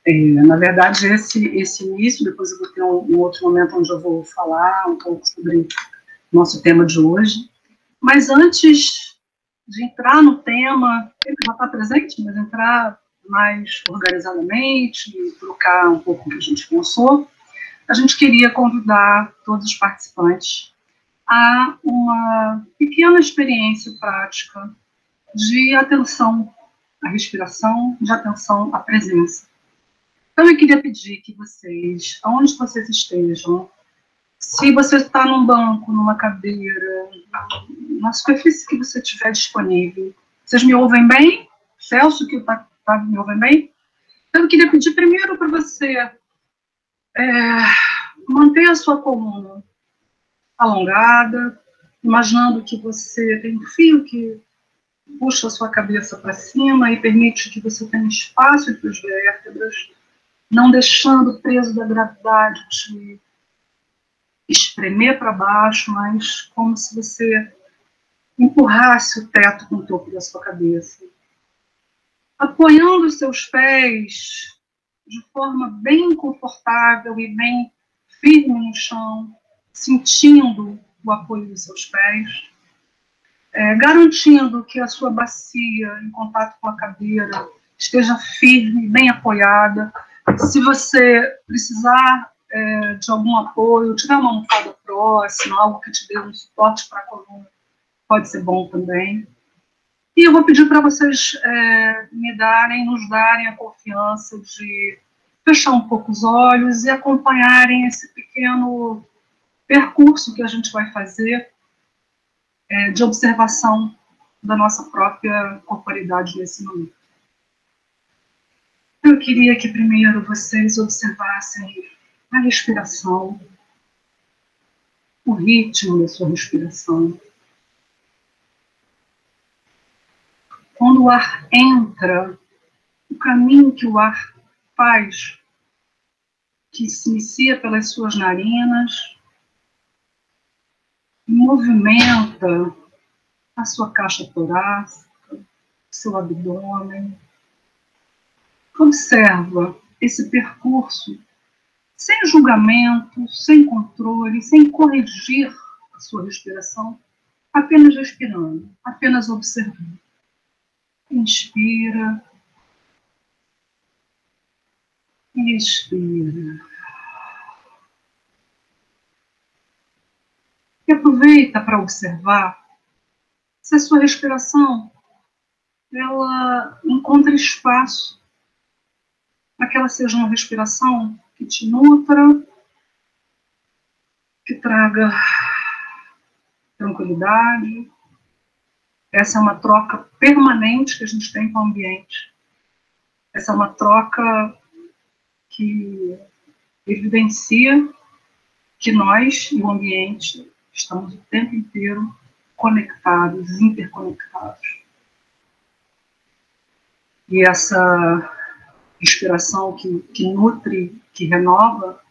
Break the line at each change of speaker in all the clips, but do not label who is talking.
Na verdade, esse início, depois eu vou ter um outro momento onde eu vou falar um pouco sobre o nosso tema de hoje. Mas antes de entrar no tema, ele já está presente, mas entrar mais organizadamente e trocar um pouco o que a gente pensou, a gente queria convidar todos os participantes a uma pequena experiência prática de atenção à respiração, de atenção à presença. Então, eu queria pedir que vocês, aonde vocês estejam, se você está num banco, numa cadeira, na superfície que você tiver disponível, vocês me ouvem bem? Celso, que me ouvem bem? Então, eu queria pedir primeiro para você manter a sua coluna alongada, imaginando que você tem um fio que puxa a sua cabeça para cima e permite que você tenha espaço entre as vértebras, não deixando o peso da gravidade te espremer para baixo, mas como se você empurrasse o teto com o topo da sua cabeça. Apoiando os seus pés de forma bem confortável e bem firme no chão, sentindo o apoio dos seus pés, garantindo que a sua bacia em contato com a cadeira esteja firme, bem apoiada. Se você precisar de algum apoio, tiver uma almofada próxima, algo que te dê um suporte para a coluna, pode ser bom também. E eu vou pedir para vocês nos darem a confiança de fechar um pouco os olhos e acompanharem esse pequeno percurso que a gente vai fazer de observação da nossa própria corporeidade nesse momento. Eu queria que primeiro vocês observassem a respiração, o ritmo da sua respiração. Quando o ar entra, o caminho que o ar faz, que se inicia pelas suas narinas, movimenta a sua caixa torácica, seu abdômen. Observa esse percurso sem julgamento, sem controle, sem corrigir a sua respiração, apenas respirando, apenas observando. Inspira e expira. E aproveita para observar se a sua respiração ela encontra espaço para que ela seja uma respiração que te nutra, que traga tranquilidade. Essa é uma troca permanente que a gente tem com o ambiente. Essa é uma troca que evidencia que nós e o ambiente estamos o tempo inteiro conectados, interconectados. E essa respiração que nutre, que renova,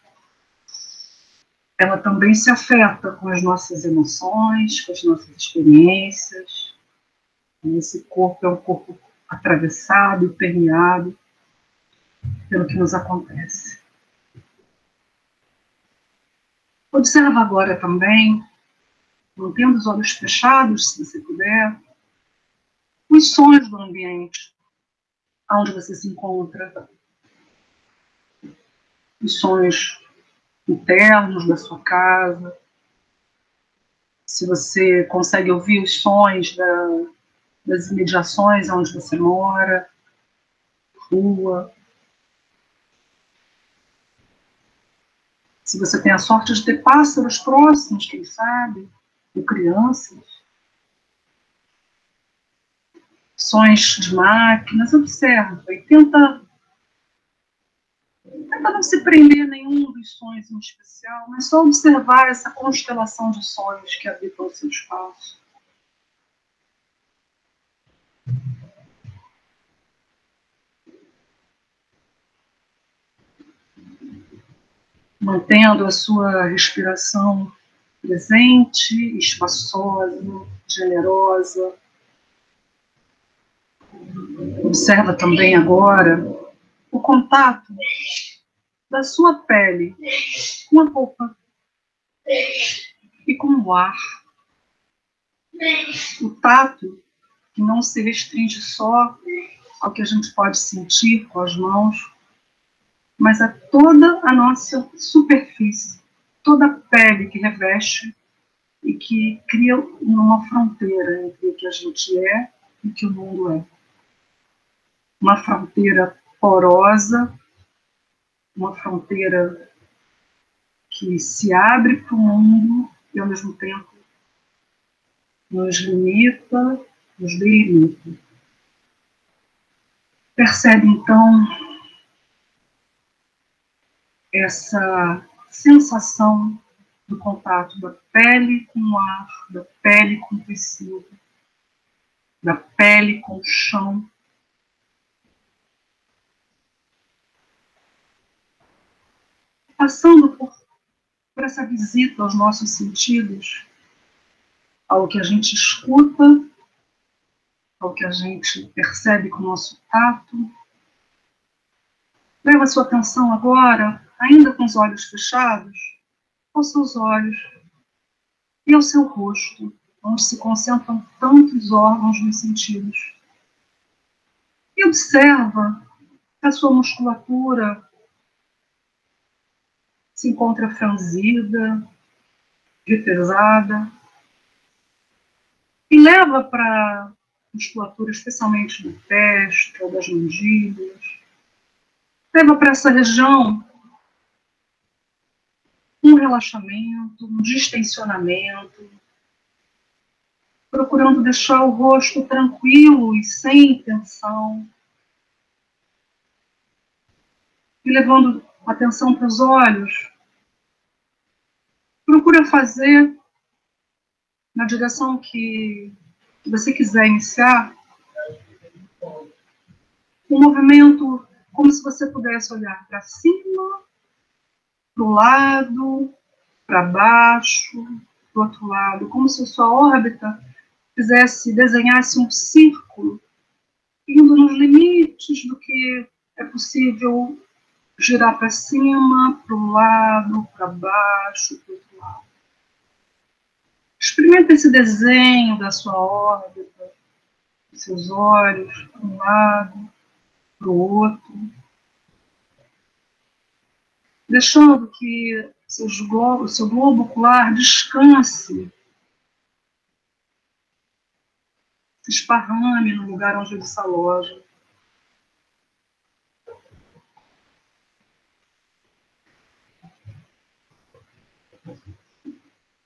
ela também se afeta com as nossas emoções, com as nossas experiências. Esse corpo é um corpo atravessado e permeado pelo que nos acontece. Observa agora também, mantendo os olhos fechados, se você puder, os sons do ambiente, onde você se encontra, os sons internos da sua casa, se você consegue ouvir os sons das imediações onde você mora, rua. Se você tem a sorte de ter pássaros próximos, quem sabe, ou crianças. Sons de máquinas, observa e tenta não se prender a nenhum dos sons em especial, mas só observar essa constelação de sons que habitam o seu espaço. Mantendo a sua respiração presente, espaçosa, generosa. Observa também agora o contato da sua pele com a roupa e com o ar. O tato que não se restringe só ao que a gente pode sentir com as mãos, mas a toda a nossa superfície, toda a pele que reveste e que cria uma fronteira entre o que a gente é e o que o mundo é. Uma fronteira porosa, uma fronteira que se abre para o mundo e, ao mesmo tempo, nos limita, nos delimita. Percebe, então, essa sensação do contato da pele com o ar, da pele com o tecido, da pele com o chão. Passando por essa visita aos nossos sentidos, ao que a gente escuta, ao que a gente percebe com o nosso tato. Leva a sua atenção agora, ainda com os olhos fechados, aos seus olhos e ao seu rosto, onde se concentram tantos órgãos dos sentidos. E observa que a sua musculatura se encontra franzida, repesada, e leva para a musculatura, especialmente da testa, das mandíbulas, leva para essa região um relaxamento, um distensionamento, procurando deixar o rosto tranquilo e sem tensão, e levando a atenção para os olhos. Procura fazer na direção que você quiser iniciar um movimento como se você pudesse olhar para cima, para o lado, para baixo, para o outro lado, como se a sua órbita desenhasse um círculo, indo nos limites do que é possível girar para cima, para o lado, para baixo, para o outro lado. Experimenta esse desenho da sua órbita, dos seus olhos, para um lado, para o outro, deixando que o seu globo ocular descanse, se esparrame no lugar onde ele se aloja.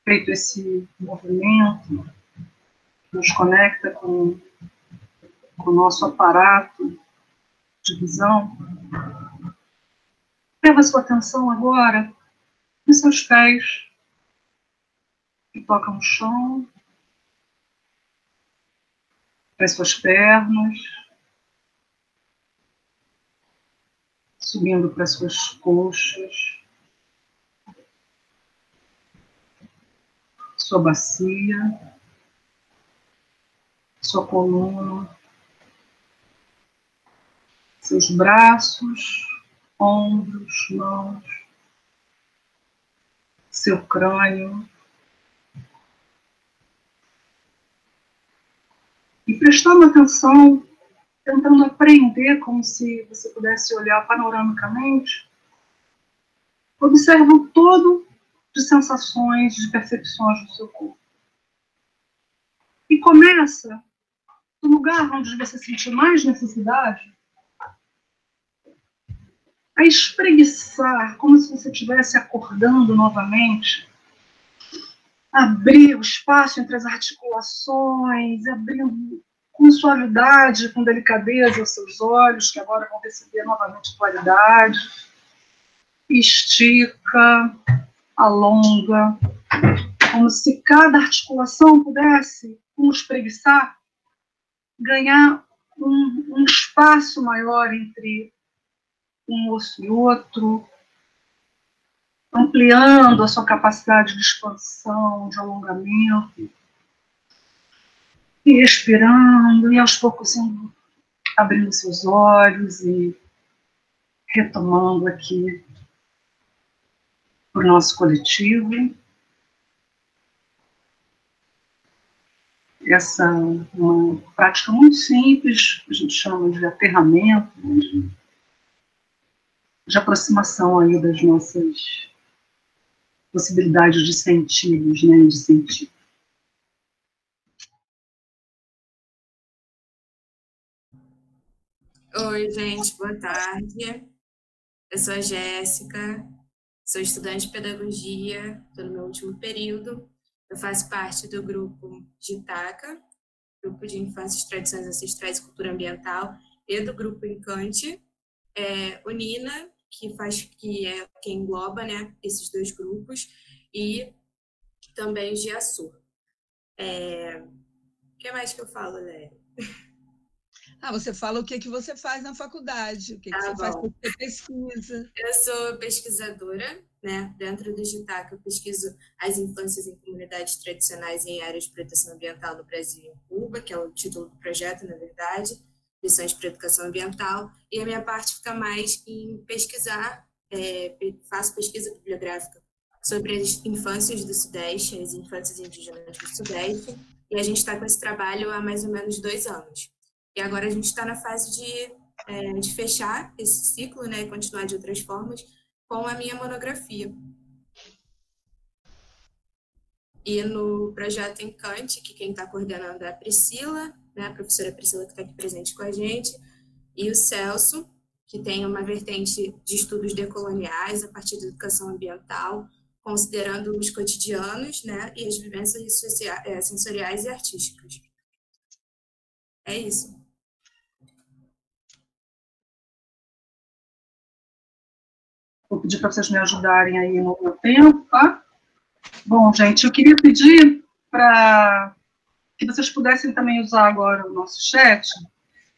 Feito esse movimento, nos conecta com o nosso aparato de visão, leva a sua atenção agora nos seus pés, que tocam no chão, para as suas pernas, subindo para as suas coxas, sua bacia, sua coluna, seus braços, ombros, mãos, seu crânio. E prestando atenção, tentando aprender como se você pudesse olhar panoramicamente, observa o todo de sensações, de percepções do seu corpo. E começa do lugar onde você sentir mais necessidade a espreguiçar, como se você estivesse acordando novamente, abrir o espaço entre as articulações, abrindo com suavidade, com delicadeza os seus olhos, que agora vão receber novamente claridade. Estica, alonga, como se cada articulação pudesse, com espreguiçar, ganhar um espaço maior entre um osso e outro, ampliando a sua capacidade de expansão, de alongamento, e respirando, e aos poucos abrindo seus olhos e retomando aqui para o nosso coletivo essa uma prática muito simples, que a gente chama de aterramento, de aproximação aí das nossas possibilidades de sentidos, né, de sentir.
Oi, gente, boa tarde. Eu sou a Jéssica, sou estudante de pedagogia, estou no meu último período. Eu faço parte do grupo de Itaca, Grupo de Infâncias, Tradições Ancestrais e Cultura Ambiental, e do grupo Encante, o Nina, que é quem engloba, né, esses dois grupos, e também o Giaçu. O que mais que eu falo, Léa?
Você fala o que você faz na faculdade, o que você faz, o que você pesquisa.
Eu sou pesquisadora, né? Dentro do GITAC, eu pesquiso as infâncias em comunidades tradicionais em áreas de proteção ambiental no Brasil e em Cuba, que é o título do projeto, na verdade, lições para educação ambiental, e a minha parte fica mais em pesquisar, faço pesquisa bibliográfica sobre as infâncias do Sudeste, as infâncias indígenas do Sudeste, e a gente está com esse trabalho há mais ou menos 2 anos. E agora a gente está na fase de fechar esse ciclo, né, e continuar de outras formas, com a minha monografia. E no projeto Encante, que quem está coordenando é a Priscila, né, a professora Priscila que está aqui presente com a gente, e o Celso, que tem uma vertente de estudos decoloniais a partir da educação ambiental, considerando os cotidianos, né, e as vivências sensoriais e artísticas. É isso.
Vou pedir para vocês me ajudarem aí no meu tempo, tá? Bom, gente, eu queria pedir para que vocês pudessem também usar agora o nosso chat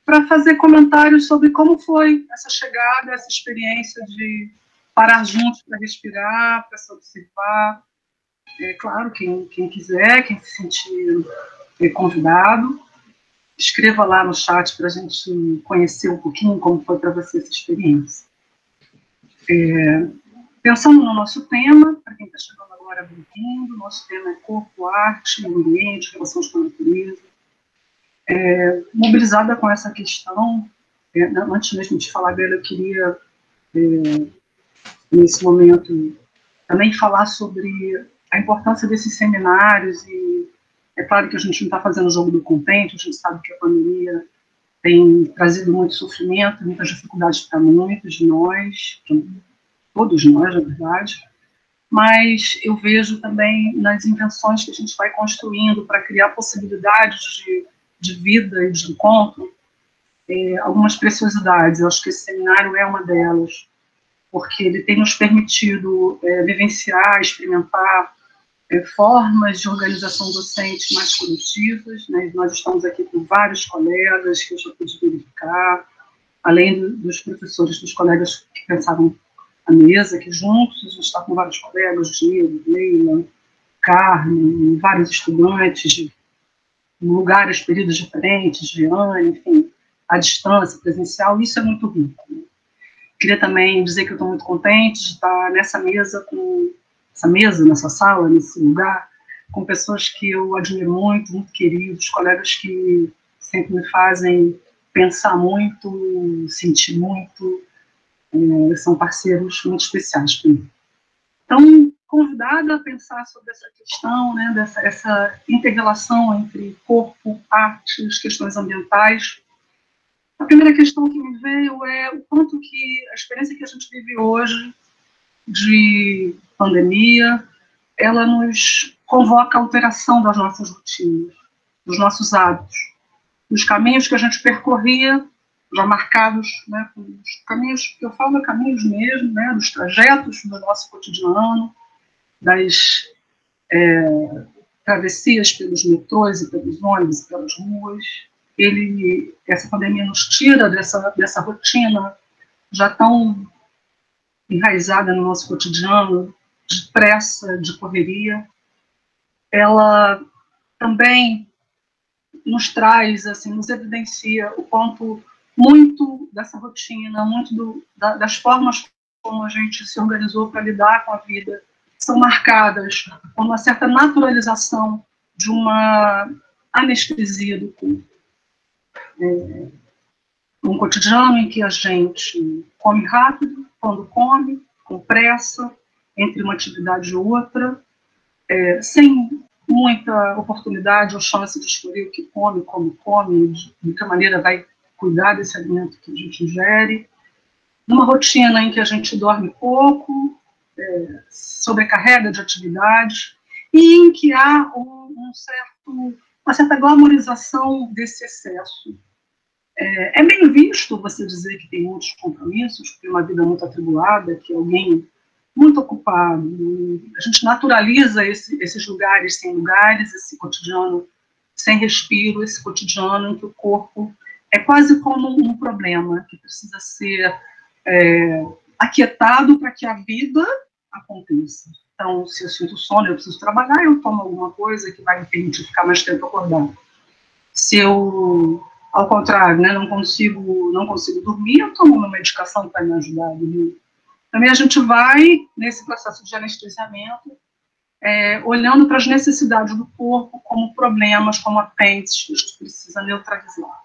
para fazer comentários sobre como foi essa chegada, essa experiência de parar juntos para respirar, para se observar. É claro, quem quiser, quem se sentir convidado, escreva lá no chat para a gente conhecer um pouquinho como foi para você essa experiência. Pensando no nosso tema, para quem está chegando agora bem-vindo, nosso tema é corpo, arte, ambiente, relações com a natureza. Mobilizada com essa questão, antes mesmo de falar dela, eu queria, nesse momento, também falar sobre a importância desses seminários, e é claro que a gente não está fazendo o jogo do contente, a gente sabe que a pandemia tem trazido muito sofrimento, muitas dificuldades para muitos de nós, todos nós, na verdade, mas eu vejo também nas invenções que a gente vai construindo para criar possibilidades de vida e de encontro, algumas preciosidades. Eu acho que esse seminário é uma delas, porque ele tem nos permitido vivenciar, experimentar formas de organização docente mais coletivas, né? Nós estamos aqui com vários colegas que eu já pude verificar, além dos professores, dos colegas que pensavam a mesa aqui juntos, a gente está com vários colegas, Diego, Leila, Carmen, vários estudantes de lugares, períodos diferentes, Giane, enfim, à distância, presencial, isso é muito rico. Né? Queria também dizer que eu estou muito contente de estar nessa mesa, nessa sala, nesse lugar, com pessoas que eu admiro muito, muito queridos, colegas que sempre me fazem pensar muito, sentir muito, são parceiros muito especiais para mim. Então, convidada a pensar sobre essa questão, né, essa inter-relação entre corpo, arte, as questões ambientais. A primeira questão que me veio é o quanto que a experiência que a gente vive hoje de pandemia, ela nos convoca a alteração das nossas rotinas, dos nossos hábitos, dos caminhos que a gente percorria, já marcados, né, os caminhos, que eu falo caminhos mesmo, né, dos trajetos do nosso cotidiano, das travessias pelos metrôs e pelos ônibus, pelas ruas. Essa pandemia nos tira dessa rotina já tão enraizada no nosso cotidiano, de pressa, de correria. Ela também nos traz, assim, nos evidencia o quanto muito dessa rotina, muito das formas como a gente se organizou para lidar com a vida, são marcadas por uma certa naturalização de uma anestesia do corpo. Um cotidiano em que a gente come rápido, quando come, com pressa, entre uma atividade e outra, sem muita oportunidade ou chance de escolher o que come, como come, de que maneira vai cuidar desse alimento que a gente ingere, numa rotina em que a gente dorme pouco, sobrecarrega de atividades, e em que há uma certa glamorização desse excesso. É bem visto você dizer que tem muitos compromissos, que tem uma vida muito atribulada, que é alguém muito ocupado. A gente naturaliza esses lugares sem lugares, esse cotidiano sem respiro, esse cotidiano em que o corpo é quase como um problema que precisa ser aquietado para que a vida aconteça. Então, se eu sinto sono, eu preciso trabalhar, eu tomo alguma coisa que vai me permitir ficar mais tempo acordado. Se eu, ao contrário, né, não consigo dormir, eu tomo uma medicação para me ajudar a dormir. Também a gente vai, nesse processo de anestesiamento, olhando para as necessidades do corpo como problemas, como apêndices que a gente precisa neutralizar.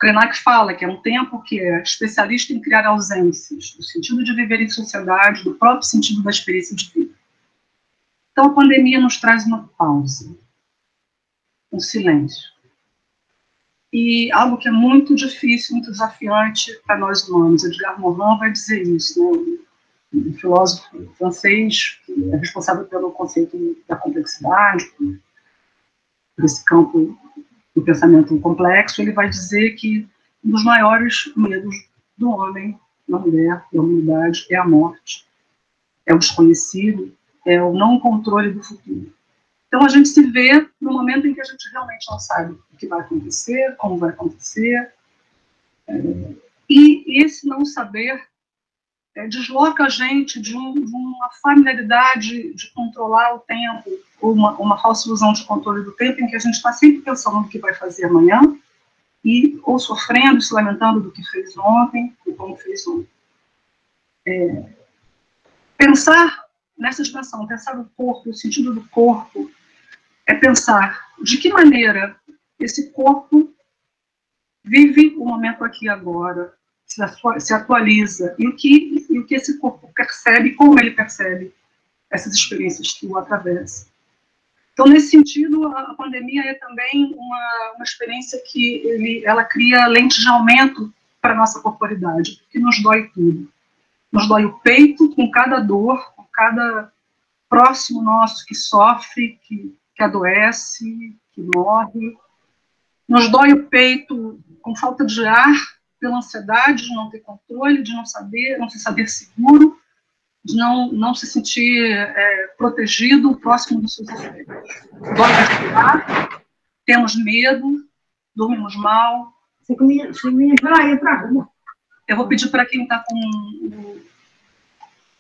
Krenak fala que é um tempo que é especialista em criar ausências, no sentido de viver em sociedade, do próprio sentido da experiência de vida. Então, a pandemia nos traz uma pausa, um silêncio. E algo que é muito difícil, muito desafiante para nós humanos. Edgar Morin vai dizer isso, né? Um filósofo francês que é responsável pelo conceito da complexidade, por esse campo do pensamento complexo. Ele vai dizer que um dos maiores medos do homem, da mulher, da humanidade, é a morte, é o desconhecido, é o não controle do futuro. Então, a gente se vê no momento em que a gente realmente não sabe o que vai acontecer, como vai acontecer, e esse não saber desloca a gente de uma familiaridade de controlar o tempo, ou uma falsa ilusão de controle do tempo, em que a gente está sempre pensando no que vai fazer amanhã, ou sofrendo, se lamentando do que fez ontem, ou como fez ontem. Pensar nessa dimensão, pensar o corpo, o sentido do corpo, é pensar de que maneira esse corpo vive o momento aqui e agora, se atualiza, e o que esse corpo percebe, como ele percebe essas experiências que o atravessam. Então, nesse sentido, a pandemia é também uma experiência que ela cria lentes de aumento para a nossa corporidade, porque nos dói tudo. Nos dói o peito com cada dor, com cada próximo nosso que sofre, que adoece, que morre. Nos dói o peito com falta de ar, pela ansiedade de não ter controle, de não se saber seguro, de não se sentir protegido, próximo dos seus afetos. Dói respirar, temos medo, dormimos mal. Eu vou pedir para quem está com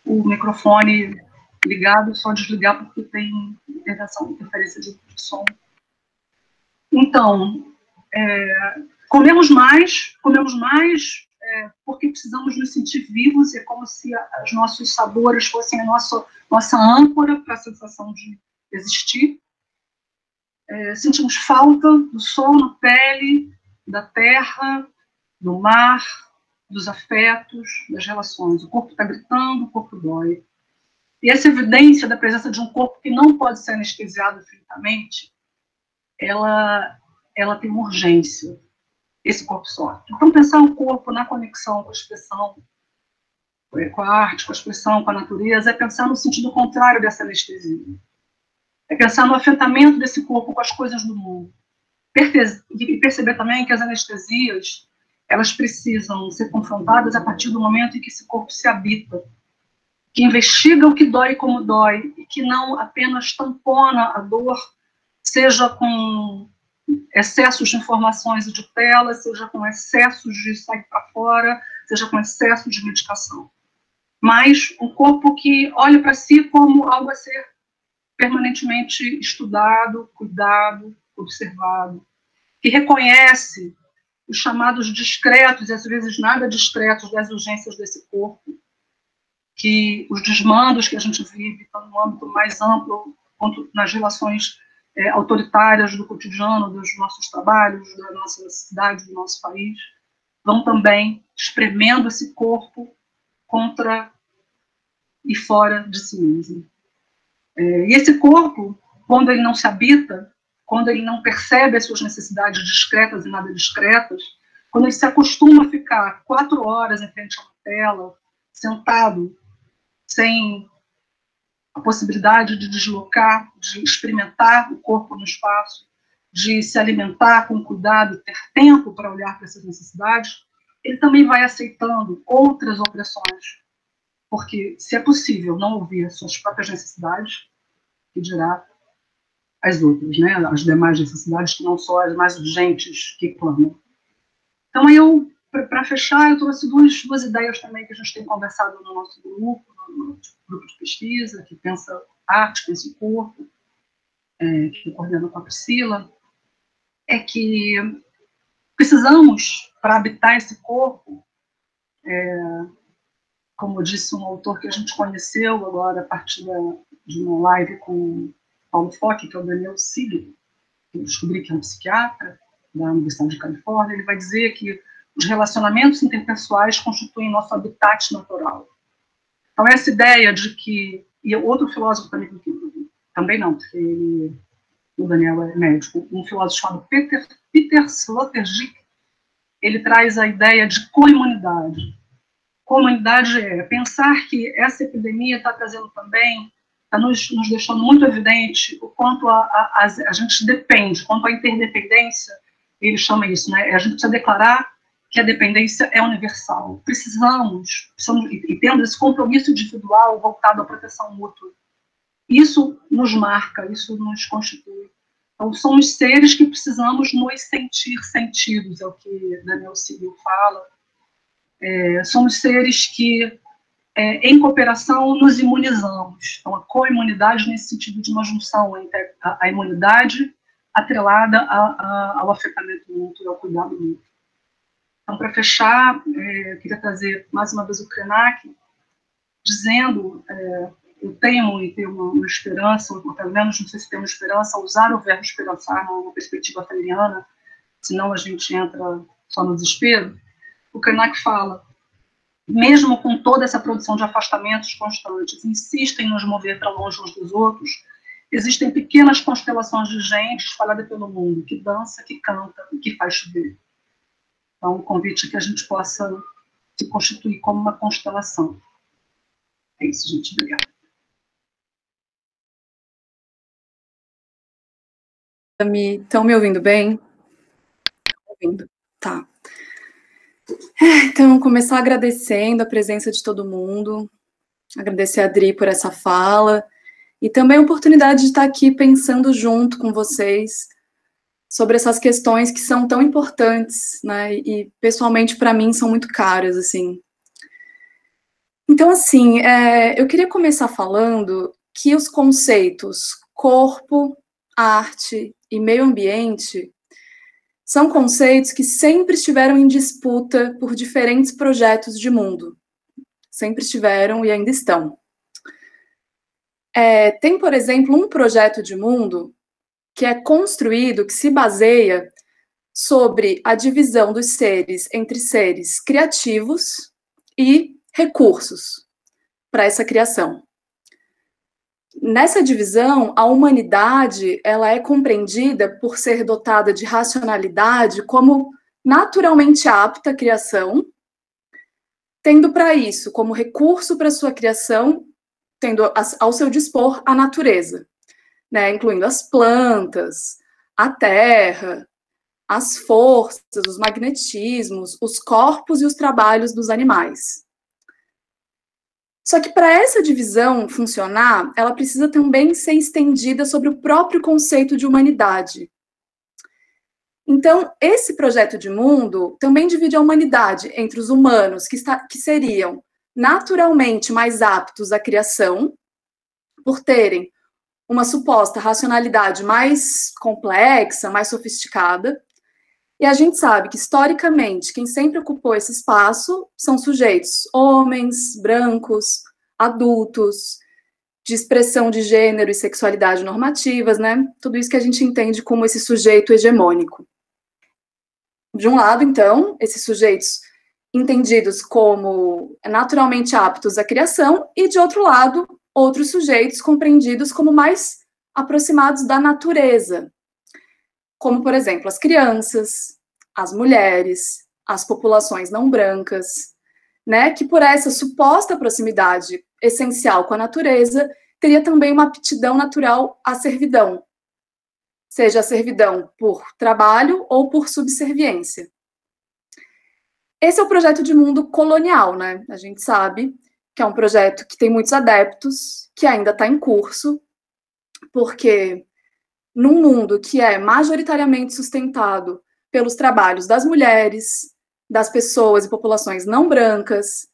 o microfone ligado, só desligar, porque tem interferência de som. Então, comemos mais porque precisamos nos sentir vivos, é como se os nossos sabores fossem a nossa âncora para a sensação de existir. Sentimos falta do sol na pele, da terra, do mar, dos afetos, das relações. O corpo está gritando, o corpo dói. E essa evidência da presença de um corpo que não pode ser anestesiado infinitamente, ela tem uma urgência. Esse corpo sofre. Então, pensar o corpo na conexão com a expressão, com a arte, com a expressão, com a natureza, é pensar no sentido contrário dessa anestesia. É pensar no afetamento desse corpo com as coisas do mundo. E perceber também que as anestesias, elas precisam ser confrontadas a partir do momento em que esse corpo se habita, que investiga o que dói e como dói, e que não apenas tampona a dor, seja com excessos de informações e de telas, seja com excessos de sair para fora, seja com excesso de medicação. Mas um corpo que olha para si como algo a ser permanentemente estudado, cuidado, observado, que reconhece os chamados discretos, e às vezes nada discretos, das urgências desse corpo, que os desmandos que a gente vive estão no âmbito mais amplo, quanto nas relações autoritárias do cotidiano, dos nossos trabalhos, da nossa cidade, do nosso país, vão também espremendo esse corpo contra e fora de si mesmo. E esse corpo, quando ele não se habita, quando ele não percebe as suas necessidades discretas e nada discretas, quando ele se acostuma a ficar 4 horas em frente a uma tela, sentado, sem a possibilidade de deslocar, de experimentar o corpo no espaço, de se alimentar com cuidado, ter tempo para olhar para essas necessidades, ele também vai aceitando outras opressões, porque se é possível não ouvir as suas próprias necessidades, que dirá as outras, né, as demais necessidades que não são as mais urgentes que clamam. Então, eu, para fechar, eu trouxe duas ideias também que a gente tem conversado no nosso grupo, no grupo de pesquisa, que pensa arte, pensa o corpo, que eu coordeno com a Priscila, é que precisamos, para habitar esse corpo, como disse um autor que a gente conheceu agora a partir de uma live com Paulo Fock, que é o Daniel Siegel, que eu descobri que é um psiquiatra da Universidade de Califórnia. Ele vai dizer que os relacionamentos interpessoais constituem nosso habitat natural. Então, essa ideia de que... E outro filósofo também não, porque o Daniel é médico, um filósofo chamado Peter Sloterdijk, ele traz a ideia de coimunidade. Comunidade é pensar que essa epidemia está trazendo também, está nos deixando muito evidente o quanto a gente depende, quanto a interdependência, ele chama isso, né? A gente precisa declarar que a dependência é universal. Precisamos e tendo esse compromisso individual voltado à proteção mútua. Isso nos marca, isso nos constitui. Então, somos seres que precisamos nos sentir sentidos, é o que Daniel Siegel fala. Somos seres que, em cooperação, nos imunizamos. Então, a coimunidade nesse sentido de uma junção entre a imunidade atrelada ao afetamento mútuo e ao cuidado mútuo. Então, para fechar, eu queria trazer mais uma vez o Krenak, dizendo, eu temo e tenho uma esperança, ou pelo menos não sei se temos esperança, usar o verbo esperançar numa perspectiva freiriana, senão a gente entra só no desespero. O Krenak fala, mesmo com toda essa produção de afastamentos constantes, insistem em nos mover para longe uns dos outros, existem pequenas constelações de gente espalhada pelo mundo, que dança, que canta e que faz chover. Então, o convite é que a gente possa se constituir como uma constelação. É isso, gente. Obrigada.
Estão me ouvindo bem? Ouvindo. Tá. Então, começar agradecendo a presença de todo mundo, agradecer a Adri por essa fala, e também a oportunidade de estar aqui pensando junto com vocês sobre essas questões que são tão importantes, né, e pessoalmente para mim são muito caras, assim. Então, assim, eu queria começar falando que os conceitos corpo, arte e meio ambiente são conceitos que sempre estiveram em disputa por diferentes projetos de mundo. Sempre estiveram e ainda estão. Tem, por exemplo, um projeto de mundo que é construído, que se baseia sobre a divisão dos seres entre seres criativos e recursos para essa criação. Nessa divisão, a humanidade ela é compreendida por ser dotada de racionalidade como naturalmente apta à criação, tendo para isso, como recurso para sua criação, tendo ao seu dispor a natureza, né, incluindo as plantas, a terra, as forças, os magnetismos, os corpos e os trabalhos dos animais. Só que para essa divisão funcionar, ela precisa também ser estendida sobre o próprio conceito de humanidade. Então, esse projeto de mundo também divide a humanidade entre os humanos, que seriam naturalmente mais aptos à criação, por terem uma suposta racionalidade mais complexa, mais sofisticada, E a gente sabe que, historicamente, quem sempre ocupou esse espaço são sujeitos homens, brancos, adultos, de expressão de gênero e sexualidade normativas, né? Tudo isso que a gente entende como esse sujeito hegemônico. De um lado, então, esses sujeitos entendidos como naturalmente aptos à criação, e, de outro lado, outros sujeitos compreendidos como mais aproximados da natureza, como, por exemplo, as crianças, as mulheres, as populações não brancas, né, que por essa suposta proximidade essencial com a natureza, teria também uma aptidão natural à servidão, seja a servidão por trabalho ou por subserviência. Esse é o projeto de mundo colonial, né? A gente sabe que é um projeto que tem muitos adeptos, que ainda está em curso, porque num mundo que é majoritariamente sustentado pelos trabalhos das mulheres, das pessoas e populações não brancas,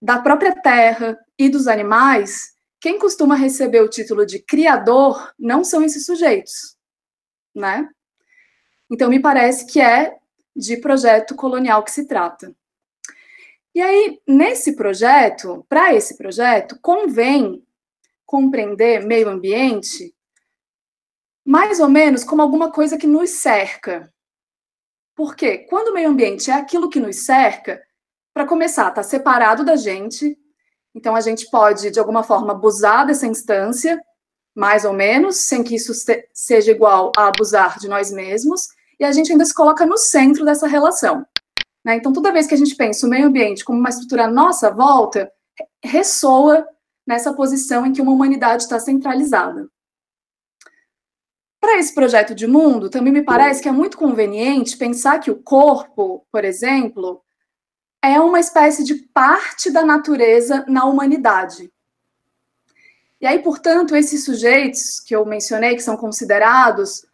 da própria terra e dos animais, quem costuma receber o título de criador não são esses sujeitos, né? Então, me parece que é de projeto colonial que se trata. E aí, nesse projeto, para esse projeto, convém compreender meio ambiente mais ou menos como alguma coisa que nos cerca. Porque quando o meio ambiente é aquilo que nos cerca, para começar, está separado da gente, então a gente pode, de alguma forma, abusar dessa instância, mais ou menos, sem que isso seja igual a abusar de nós mesmos, e a gente ainda se coloca no centro dessa relação, né? Então, toda vez que a gente pensa o meio ambiente como uma estrutura à nossa volta, ressoa nessa posição em que uma humanidade está centralizada. Para esse projeto de mundo, também me parece que é muito conveniente pensar que o corpo, por exemplo, é uma espécie de parte da natureza na humanidade. E aí, portanto, esses sujeitos que eu mencionei, que são considerados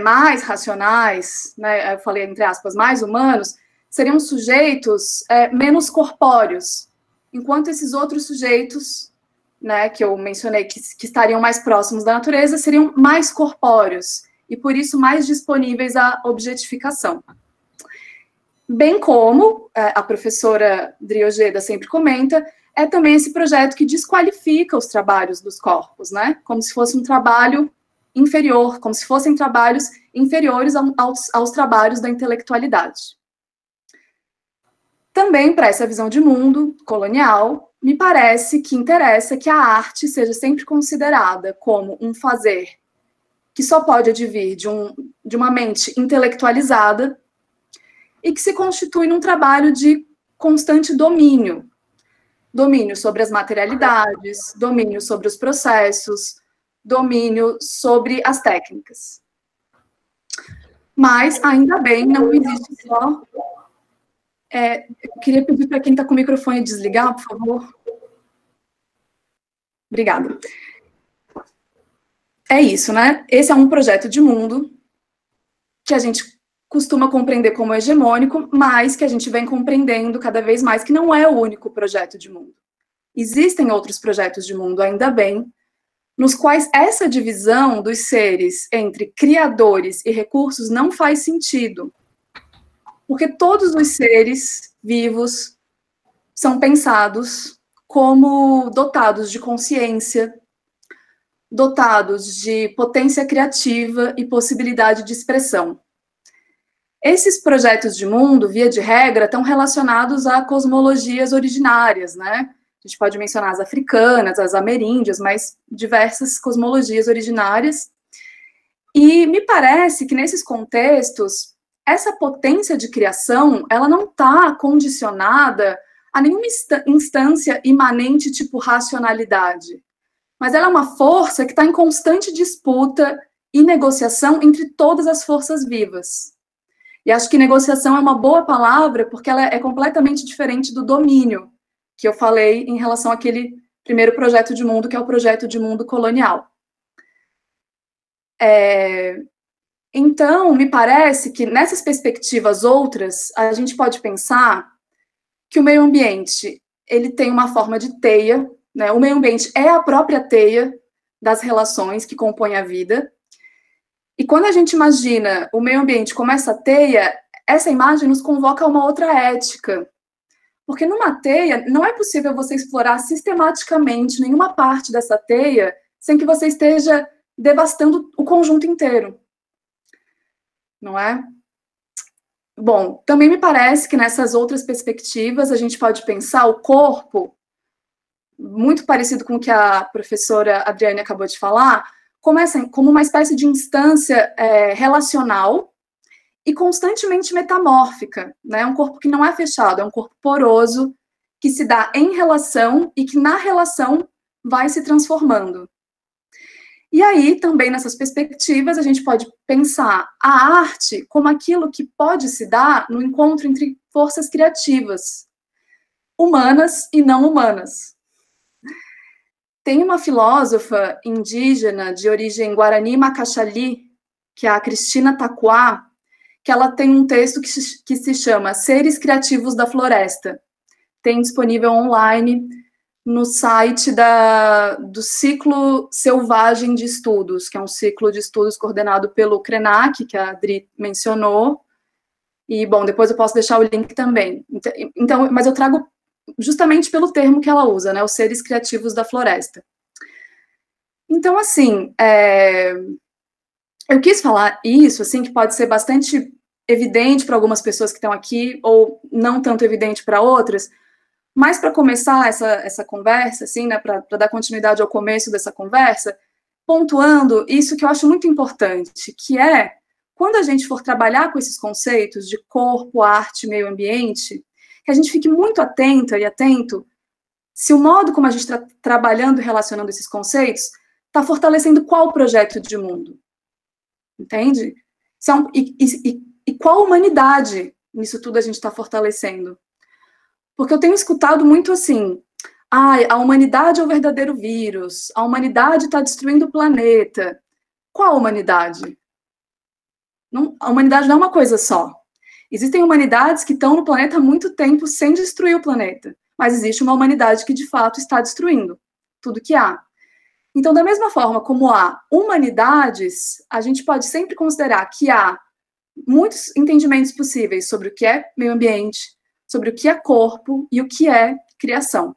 mais racionais, né, eu falei entre aspas, mais humanos, seriam sujeitos menos corpóreos, enquanto esses outros sujeitos, né, que eu mencionei que estariam mais próximos da natureza, seriam mais corpóreos, e por isso mais disponíveis à objetificação. Bem como a professora Driogeda sempre comenta, é também esse projeto que desqualifica os trabalhos dos corpos, né, como se fosse um trabalho inferior, como se fossem trabalhos inferiores aos trabalhos da intelectualidade. Também, para essa visão de mundo colonial, me parece que interessa que a arte seja sempre considerada como um fazer que só pode advir de uma mente intelectualizada e que se constitui num trabalho de constante domínio. Domínio sobre as materialidades, domínio sobre os processos, domínio sobre as técnicas. Mas, ainda bem, não existe só... eu queria pedir para quem está com o microfone desligar, por favor. Obrigada. É isso, né? Esse é um projeto de mundo que a gente costuma compreender como hegemônico, mas que a gente vem compreendendo cada vez mais que não é o único projeto de mundo. Existem outros projetos de mundo, ainda bem, nos quais essa divisão dos seres entre criadores e recursos não faz sentido. Porque todos os seres vivos são pensados como dotados de consciência, dotados de potência criativa e possibilidade de expressão. Esses projetos de mundo, via de regra, estão relacionados a cosmologias originárias, né? A gente pode mencionar as africanas, as ameríndias, mas diversas cosmologias originárias. E me parece que nesses contextos, essa potência de criação, ela não está condicionada a nenhuma instância imanente tipo racionalidade, mas ela é uma força que está em constante disputa e negociação entre todas as forças vivas. E acho que negociação é uma boa palavra porque ela é completamente diferente do domínio, que eu falei em relação àquele primeiro projeto de mundo, que é o projeto de mundo colonial. Então, me parece que nessas perspectivas outras, a gente pode pensar que o meio ambiente, ele tem uma forma de teia, né? O meio ambiente é a própria teia das relações que compõem a vida. E quando a gente imagina o meio ambiente como essa teia, essa imagem nos convoca a uma outra ética. Porque numa teia, não é possível você explorar sistematicamente nenhuma parte dessa teia sem que você esteja devastando o conjunto inteiro. Não é? Bom, também me parece que nessas outras perspectivas a gente pode pensar o corpo, muito parecido com o que a professora Adriane acabou de falar, como uma espécie de instância relacional e constantemente metamórfica, né? Um corpo que não é fechado, é um corpo poroso, que se dá em relação e que na relação vai se transformando. E aí, também nessas perspectivas, a gente pode pensar a arte como aquilo que pode se dar no encontro entre forças criativas, humanas e não humanas. Tem uma filósofa indígena de origem Guarani Macaxali, que é a Cristina Tacuá, que ela tem um texto que se chama Seres Criativos da Floresta. Tem disponível online no site do Ciclo Selvagem de Estudos, que é um ciclo de estudos coordenado pelo Krenak, que a Adri mencionou. E, bom, depois eu posso deixar o link também. Então, mas eu trago justamente pelo termo que ela usa, né, os seres criativos da floresta. Então, assim, eu quis falar isso, assim, que pode ser bastante evidente para algumas pessoas que estão aqui, ou não tanto evidente para outras, mas para começar essa conversa, assim, né, para dar continuidade ao começo dessa conversa, pontuando isso que eu acho muito importante, que é, quando a gente for trabalhar com esses conceitos de corpo, arte, meio ambiente, que a gente fique muito atenta e atento se o modo como a gente está trabalhando e relacionando esses conceitos está fortalecendo qual projeto de mundo. Entende? E qual humanidade nisso tudo a gente está fortalecendo? Porque eu tenho escutado muito assim, a humanidade é o verdadeiro vírus, a humanidade está destruindo o planeta. Qual humanidade? Não, a humanidade não é uma coisa só. Existem humanidades que estão no planeta há muito tempo sem destruir o planeta, mas existe uma humanidade que, de fato, está destruindo tudo que há. Então, da mesma forma como há humanidades, a gente pode sempre considerar que há muitos entendimentos possíveis sobre o que é meio ambiente, sobre o que é corpo e o que é criação.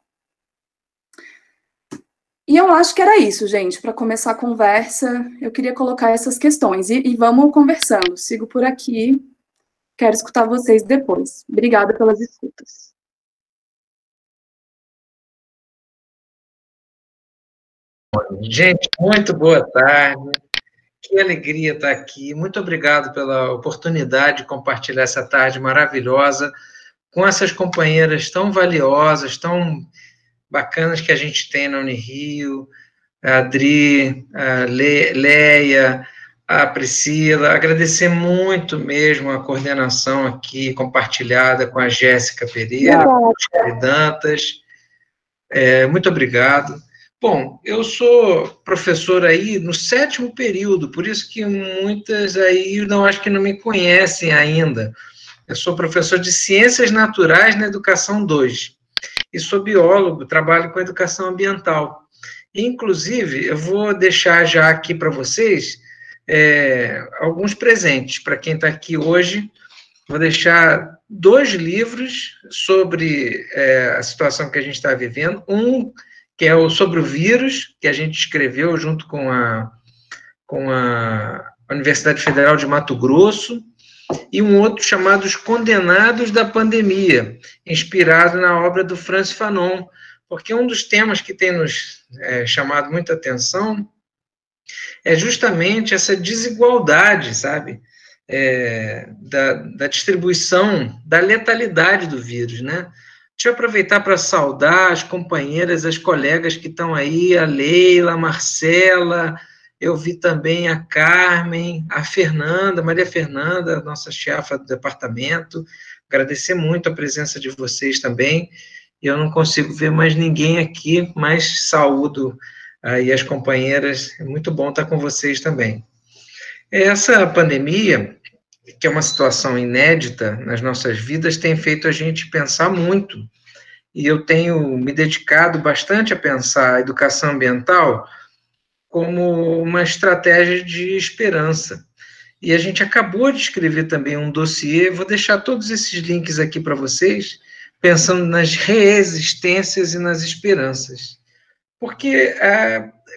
E eu acho que era isso, gente, para começar a conversa, eu queria colocar essas questões, e vamos conversando, sigo por aqui, quero escutar vocês depois. Obrigada pelas escutas.
Gente, muito boa tarde, que alegria estar aqui, muito obrigado pela oportunidade de compartilhar essa tarde maravilhosa com essas companheiras tão valiosas, tão bacanas que a gente tem na Unirio, a Adri, a Leia, a Priscila, agradecer muito mesmo a coordenação aqui compartilhada com a Jéssica Pereira, com o Sherry Dantas, muito obrigado. Bom, eu sou professor aí no 7º período, por isso que muitas aí acho que não me conhecem ainda. Eu sou professor de Ciências Naturais na Educação 2 e sou biólogo, trabalho com educação ambiental. Inclusive, eu vou deixar já aqui para vocês alguns presentes para quem está aqui hoje. Vou deixar 2 livros sobre a situação que a gente está vivendo. Um que é sobre o vírus, que a gente escreveu junto com a Universidade Federal de Mato Grosso, e um outro chamado Os Condenados da Pandemia, inspirado na obra do Frantz Fanon, porque um dos temas que tem nos chamado muita atenção é justamente essa desigualdade, sabe, da distribuição, da letalidade do vírus, né? Deixa eu aproveitar para saudar as companheiras, as colegas que estão aí, a Leila, a Marcela, eu vi também a Carmen, a Fernanda, Maria Fernanda, nossa chefa do departamento, agradecer muito a presença de vocês também, eu não consigo ver mais ninguém aqui, mas saúdo aí as companheiras, é muito bom estar com vocês também. Essa pandemia, que é uma situação inédita nas nossas vidas, tem feito a gente pensar muito, e eu tenho me dedicado bastante a pensar a educação ambiental como uma estratégia de esperança. e a gente acabou de escrever também um dossiê, vou deixar todos esses links aqui para vocês, pensando nas reexistências e nas esperanças. Porque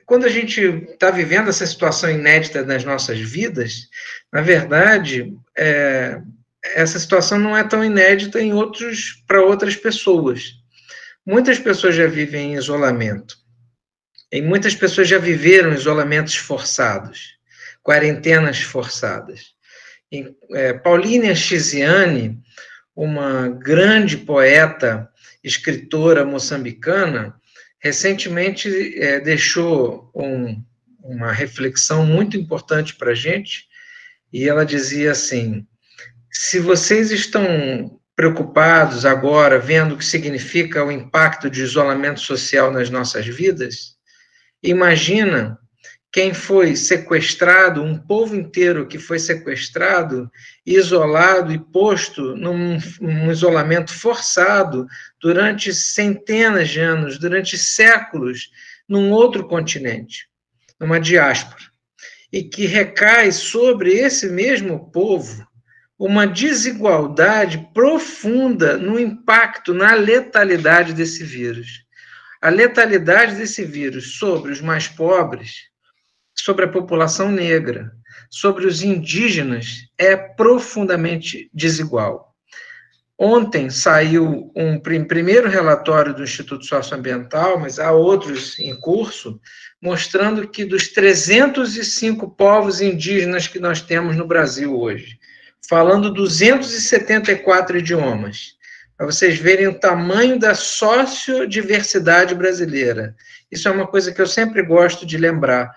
quando a gente está vivendo essa situação inédita nas nossas vidas, na verdade, essa situação não é tão inédita para outras pessoas. Muitas pessoas já vivem em isolamento. E muitas pessoas já viveram isolamentos forçados, quarentenas forçadas. Paulínia Chiziane, uma grande poeta, escritora moçambicana, recentemente deixou uma reflexão muito importante para a gente, e ela dizia assim: se vocês estão preocupados agora, vendo o que significa o impacto de isolamento social nas nossas vidas, imagina quem foi sequestrado, um povo inteiro que foi sequestrado, isolado e posto num isolamento forçado durante centenas de anos, durante séculos, num outro continente, numa diáspora, e que recai sobre esse mesmo povo uma desigualdade profunda no impacto, na letalidade desse vírus. A letalidade desse vírus sobre os mais pobres, sobre a população negra, sobre os indígenas, é profundamente desigual. Ontem saiu um primeiro relatório do Instituto Socioambiental, mas há outros em curso, mostrando que dos 305 povos indígenas que nós temos no Brasil hoje, falando 274 idiomas, para vocês verem o tamanho da sociodiversidade brasileira. Isso é uma coisa que eu sempre gosto de lembrar.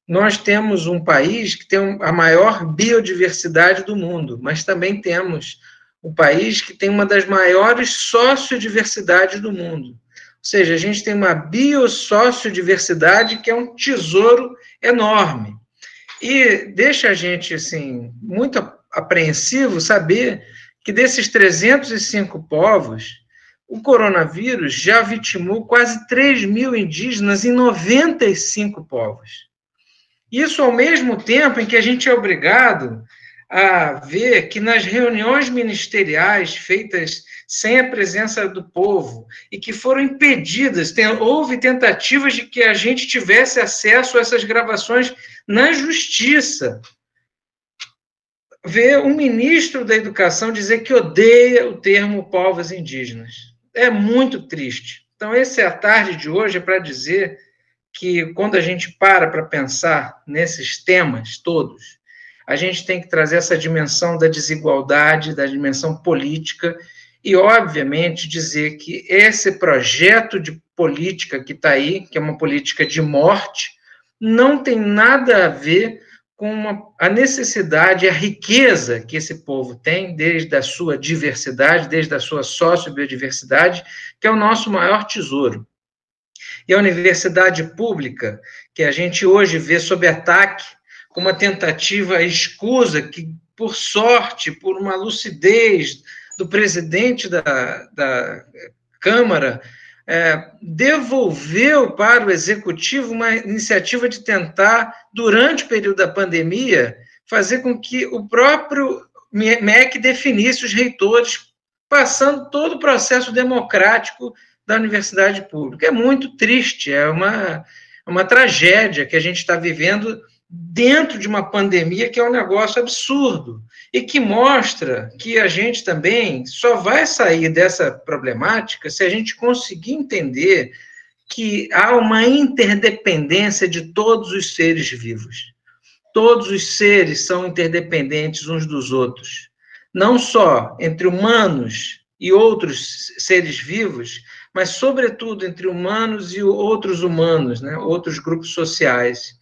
Nós temos um país que tem a maior biodiversidade do mundo, mas também temos um país que tem uma das maiores sociodiversidades do mundo. Ou seja, a gente tem uma biosociodiversidade que é um tesouro enorme. E deixa a gente, assim, muito apreensivo saber que desses 305 povos, o coronavírus já vitimou quase 3 mil indígenas em 95 povos. Isso ao mesmo tempo em que a gente é obrigado a ver que nas reuniões ministeriais feitas sem a presença do povo e que foram impedidas, houve tentativas de que a gente tivesse acesso a essas gravações na justiça. Ver um ministro da Educação dizer que odeia o termo povos indígenas. É muito triste. Então, essa é a tarde de hoje para dizer que quando a gente para pensar nesses temas todos, a gente tem que trazer essa dimensão da desigualdade, da dimensão política, e, obviamente, dizer que esse projeto de política que está aí, que é uma política de morte, não tem nada a ver com a necessidade, a riqueza que esse povo tem, desde a sua diversidade, desde a sua sociobiodiversidade, que é o nosso maior tesouro. E a universidade pública, que a gente hoje vê sob ataque, com uma tentativa escusa, que, por sorte, por uma lucidez do presidente da Câmara, devolveu para o Executivo uma iniciativa de tentar, durante o período da pandemia, fazer com que o próprio MEC definisse os reitores, passando todo o processo democrático da universidade pública. É muito triste, é uma tragédia que a gente está vivendo dentro de uma pandemia que é um negócio absurdo e que mostra que a gente também só vai sair dessa problemática se a gente conseguir entender que há uma interdependência de todos os seres vivos. Todos os seres são interdependentes uns dos outros, não só entre humanos e outros seres vivos, mas, sobretudo, entre humanos e outros humanos, né? Outros grupos sociais,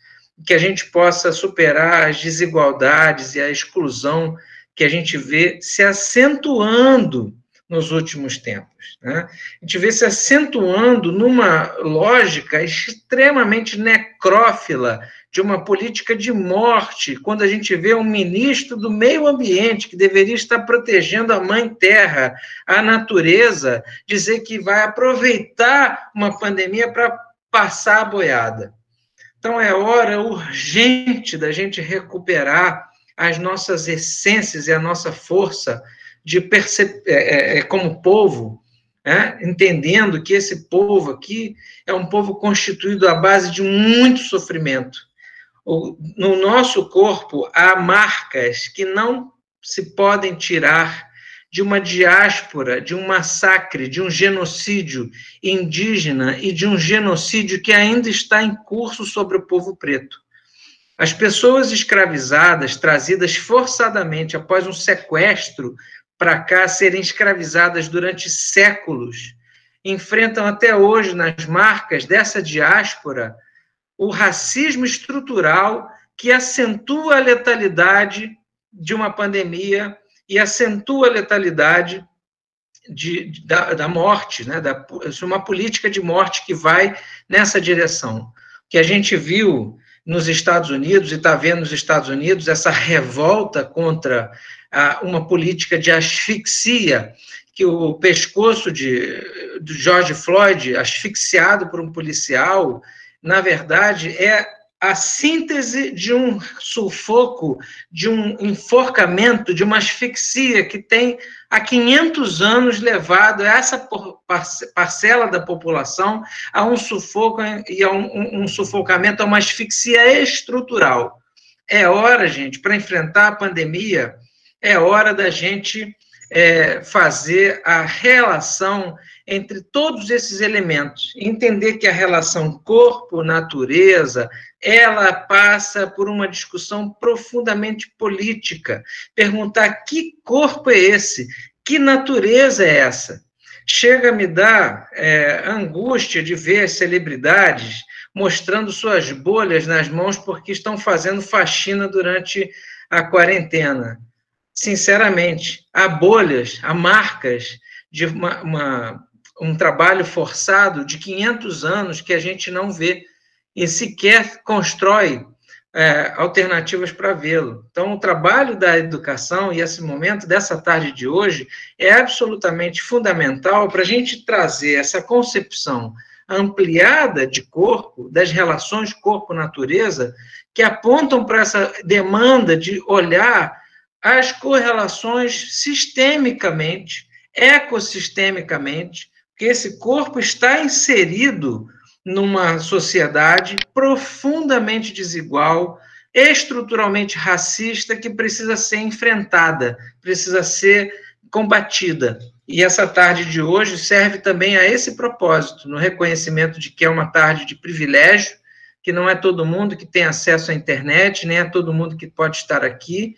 que a gente possa superar as desigualdades e a exclusão que a gente vê se acentuando nos últimos tempos, né? A gente vê se acentuando numa lógica extremamente necrófila de uma política de morte, quando a gente vê um ministro do meio ambiente, que deveria estar protegendo a mãe terra, a natureza, dizer que vai aproveitar uma pandemia para passar a boiada. Então, é hora urgente da gente recuperar as nossas essências e a nossa força de como povo, né? Entendendo que esse povo aqui é um povo constituído à base de muito sofrimento. No nosso corpo há marcas que não se podem tirar de uma diáspora, de um massacre, de um genocídio indígena e de um genocídio que ainda está em curso sobre o povo preto. As pessoas escravizadas, trazidas forçadamente após um sequestro para cá, serem escravizadas durante séculos, enfrentam até hoje, nas marcas dessa diáspora, o racismo estrutural que acentua a letalidade de uma pandemia e acentua a letalidade da morte, né? Uma política de morte que vai nessa direção. O que a gente viu nos Estados Unidos, e está vendo nos Estados Unidos, essa revolta contra uma política de asfixia, que o pescoço de George Floyd, asfixiado por um policial, na verdade, é a síntese de um sufoco, de um enforcamento, de uma asfixia que tem há 500 anos levado essa parcela da população a um sufoco e a um sufocamento, a uma asfixia estrutural. É hora, gente, para enfrentar a pandemia, é hora da gente fazer a relação entre todos esses elementos, entender que a relação corpo-natureza, ela passa por uma discussão profundamente política, perguntar que corpo é esse, que natureza é essa? Chega a me dar angústia de ver celebridades mostrando suas bolhas nas mãos porque estão fazendo faxina durante a quarentena. Sinceramente, há bolhas, há marcas de um trabalho forçado de 500 anos que a gente não vê e sequer constrói alternativas para vê-lo. Então, o trabalho da educação e esse momento dessa tarde de hoje é absolutamente fundamental para a gente trazer essa concepção ampliada de corpo, das relações corpo-natureza, que apontam para essa demanda de olhar as correlações sistemicamente, ecossistemicamente, que esse corpo está inserido numa sociedade profundamente desigual, estruturalmente racista, que precisa ser enfrentada, precisa ser combatida. E essa tarde de hoje serve também a esse propósito, no reconhecimento de que é uma tarde de privilégio, que não é todo mundo que tem acesso à internet, nem é todo mundo que pode estar aqui,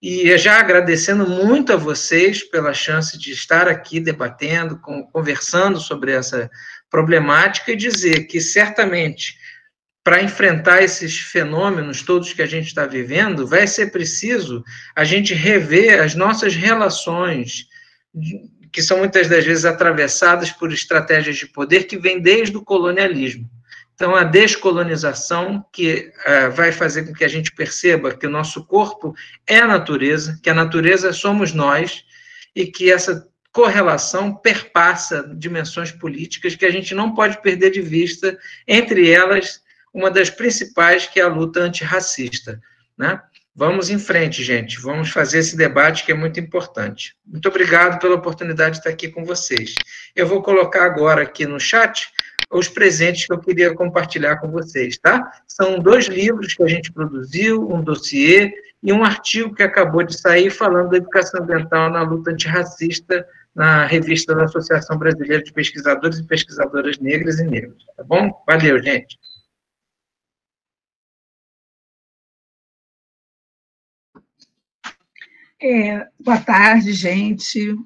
e já agradecendo muito a vocês pela chance de estar aqui debatendo, conversando sobre essa problemática, e dizer que, certamente, para enfrentar esses fenômenos todos que a gente está vivendo, vai ser preciso a gente rever as nossas relações, que são muitas das vezes atravessadas por estratégias de poder que vêm desde o colonialismo. Então, a descolonização que vai fazer com que a gente perceba que o nosso corpo é a natureza, que a natureza somos nós, e que essa correlação perpassa dimensões políticas que a gente não pode perder de vista, entre elas, uma das principais, que é a luta antirracista, né? Vamos em frente, gente, vamos fazer esse debate que é muito importante. Muito obrigado pela oportunidade de estar aqui com vocês. Eu vou colocar agora aqui no chat os presentes que eu queria compartilhar com vocês, tá? São 2 livros que a gente produziu, um dossiê e um artigo que acabou de sair falando da educação ambiental na luta antirracista na revista da Associação Brasileira de Pesquisadores e Pesquisadoras Negras e Negros, tá bom? Valeu, gente.
Boa tarde, gente.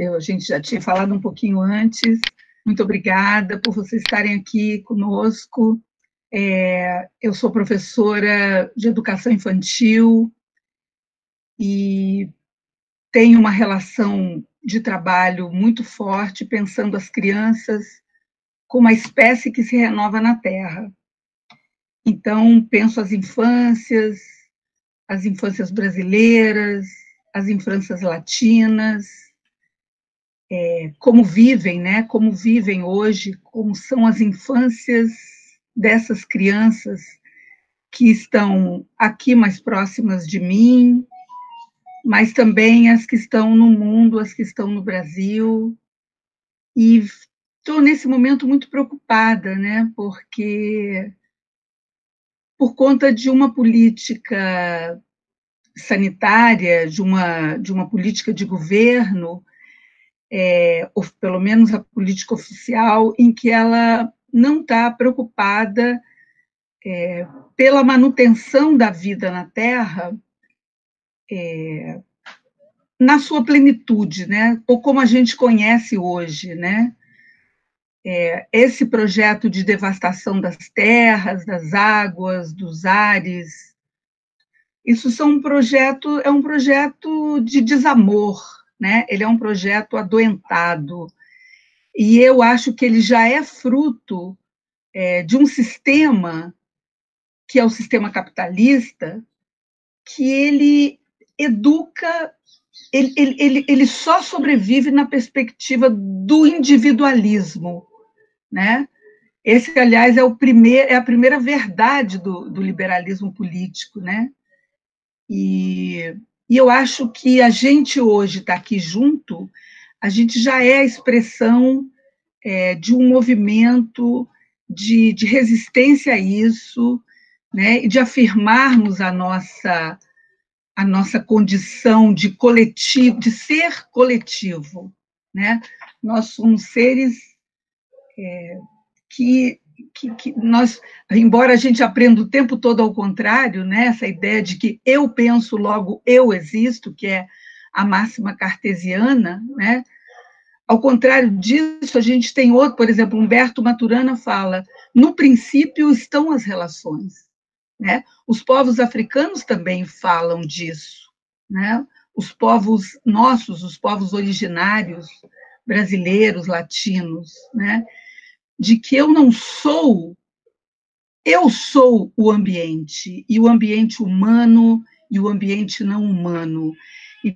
A gente já tinha falado um pouquinho antes. Muito obrigada por vocês estarem aqui conosco. Eu sou professora de educação infantil e tenho uma relação de trabalho muito forte, pensando as crianças como uma espécie que se renova na Terra. Então, penso as infâncias brasileiras, as infâncias latinas, como vivem, né? Como vivem hoje, como são as infâncias dessas crianças que estão aqui mais próximas de mim, mas também as que estão no mundo, as que estão no Brasil. E estou, nesse momento, muito preocupada, né, porque, por conta de uma política sanitária, de uma política de governo, ou pelo menos a política oficial, em que ela não está preocupada pela manutenção da vida na Terra na sua plenitude, né? Ou como a gente conhece hoje, né? Esse projeto de devastação das terras, das águas, dos ares, isso é um projeto de desamor, né? Ele é um projeto adoentado, e eu acho que ele já é fruto de um sistema, que é o sistema capitalista, que ele educa, ele só sobrevive na perspectiva do individualismo, né? Esse, aliás, é a primeira verdade do liberalismo político, né? E eu acho que a gente hoje está aqui junto, a gente já é a expressão de um movimento de resistência a isso, né? E de afirmarmos a nossa condição de coletivo, de ser coletivo, né? Nós somos seres que nós, embora a gente aprenda o tempo todo ao contrário, né? Essa ideia de que eu penso, logo eu existo, que é a máxima cartesiana, né? Ao contrário disso, a gente tem outro, por exemplo, Humberto Maturana fala: no princípio estão as relações, né? Os povos africanos também falam disso, né? Os povos nossos, os povos originários, brasileiros, latinos, né? De que eu sou o ambiente, e o ambiente humano e o ambiente não humano.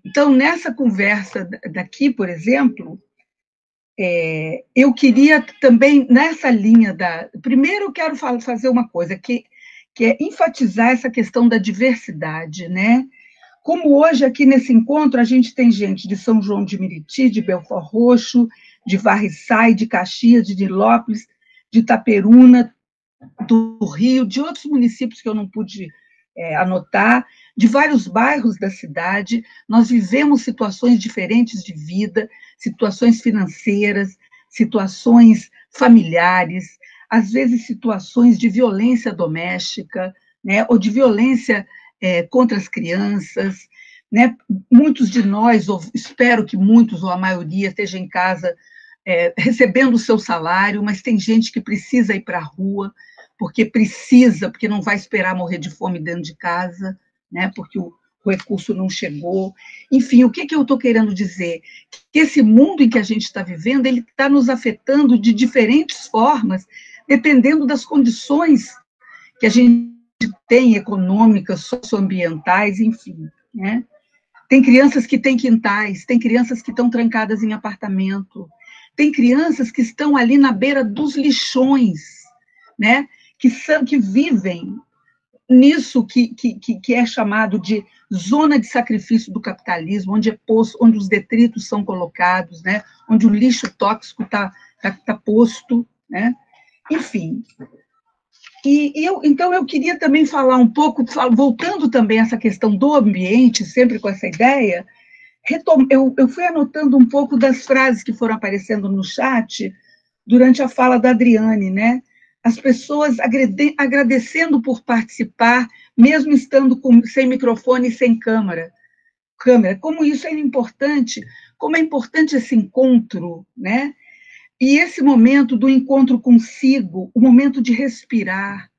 Então, nessa conversa daqui, por exemplo, eu queria também, nessa linha primeiro, eu quero fazer uma coisa, que é enfatizar essa questão da diversidade, né? Como hoje, aqui nesse encontro, a gente tem gente de São João de Meriti, de Belford Roxo, de Varriçai, de Caxias, de Nilópolis, de Itaperuna, do Rio, de outros municípios que eu não pude anotar, de vários bairros da cidade. Nós vivemos situações diferentes de vida, situações financeiras, situações familiares, às vezes situações de violência doméstica, né, ou de violência contra as crianças, né? Muitos de nós, ou espero que muitos, ou a maioria, esteja em casa recebendo o seu salário, mas tem gente que precisa ir para a rua, porque não vai esperar morrer de fome dentro de casa, né? Porque o recurso não chegou. Enfim, o que eu estou querendo dizer? Que esse mundo em que a gente está vivendo, ele está nos afetando de diferentes formas, dependendo das condições que a gente tem, econômicas, socioambientais, enfim, né? Tem crianças que têm quintais, tem crianças que estão trancadas em apartamento, tem crianças que estão ali na beira dos lixões, né? Que vivem nisso que é chamado de zona de sacrifício do capitalismo, onde os detritos são colocados, né? Onde o lixo tóxico está posto, né? Enfim. Então, eu queria também falar um pouco, voltando também a essa questão do ambiente, sempre com essa ideia, eu fui anotando um pouco das frases que foram aparecendo no chat durante a fala da Adriane, né? As pessoas agradecendo por participar, mesmo estando sem microfone e sem câmera. Como isso é importante, como é importante esse encontro, né? E esse momento do encontro consigo, o momento de respirar,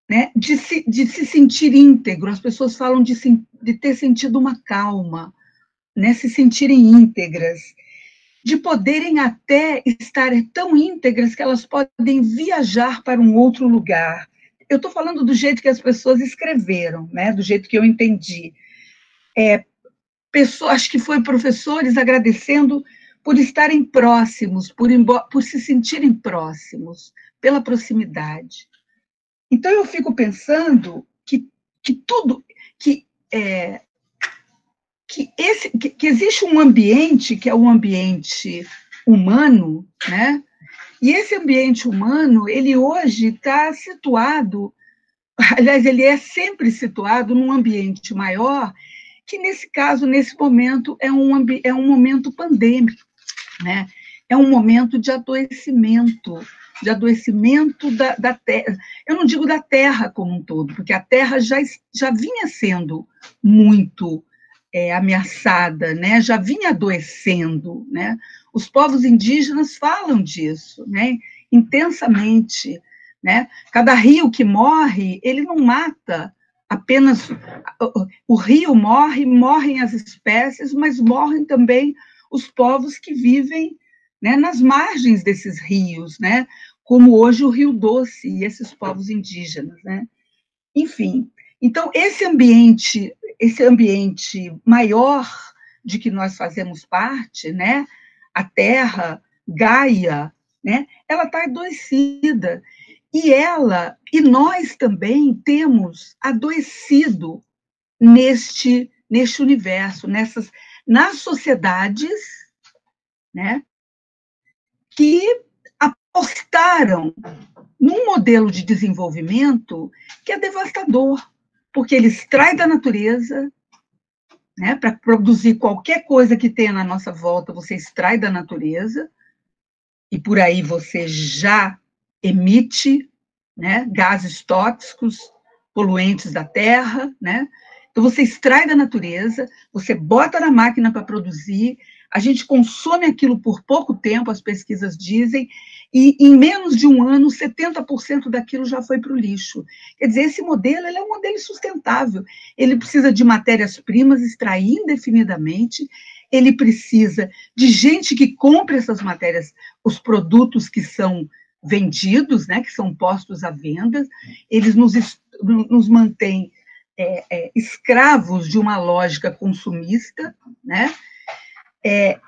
né? De se sentir íntegro. As pessoas falam de ter sentido uma calma, né? Se sentirem íntegras, de poderem até estar tão íntegras que elas podem viajar para um outro lugar. Eu estou falando do jeito que as pessoas escreveram, né? Do jeito que eu entendi. Acho que foi professores agradecendo por estarem próximos, por se sentirem próximos, pela proximidade. Então, eu fico pensando que existe um ambiente que é um ambiente humano, né? E esse ambiente humano, ele hoje está situado, aliás, ele é sempre situado num ambiente maior, que nesse caso, nesse momento, é um momento pandêmico, né? É um momento de adoecimento da Terra. Eu não digo da Terra como um todo, porque a Terra já vinha sendo muito ameaçada, né? Já vinha adoecendo, né? Os povos indígenas falam disso, né? Intensamente, né? Cada rio que morre, ele não mata apenas o rio morrem as espécies, mas morrem também os povos que vivem, né, nas margens desses rios, né? Como hoje o Rio Doce e esses povos indígenas, né? Enfim, então esse ambiente maior de que nós fazemos parte, né? A Terra, Gaia, né? Ela está adoecida. E nós também temos adoecido neste universo, nas sociedades, né, que apostaram num modelo de desenvolvimento que é devastador, porque ele extrai da natureza, né, para produzir qualquer coisa que tenha na nossa volta, você extrai da natureza, e por aí você já emite, né, gases tóxicos, poluentes da terra, né? Então, você extrai da natureza, você bota na máquina para produzir, a gente consome aquilo por pouco tempo, as pesquisas dizem, e em menos de um ano, 70% daquilo já foi para o lixo. Quer dizer, esse modelo ele é um modelo sustentável, ele precisa de matérias-primas extrair indefinidamente, ele precisa de gente que compre essas matérias, os produtos que são vendidos, né, que são postos à venda, eles nos mantêm escravos de uma lógica consumista, né?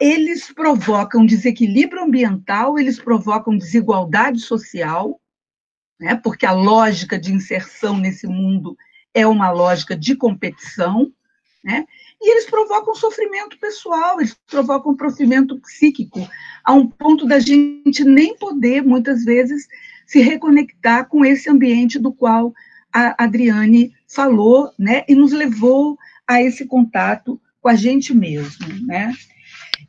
Eles provocam desequilíbrio ambiental, eles provocam desigualdade social, né? Porque a lógica de inserção nesse mundo é uma lógica de competição, né? E eles provocam sofrimento pessoal, eles provocam sofrimento psíquico, a um ponto da gente nem poder, muitas vezes, se reconectar com esse ambiente do qual a Adriane falou, né? E nos levou a esse contato com a gente mesmo, né?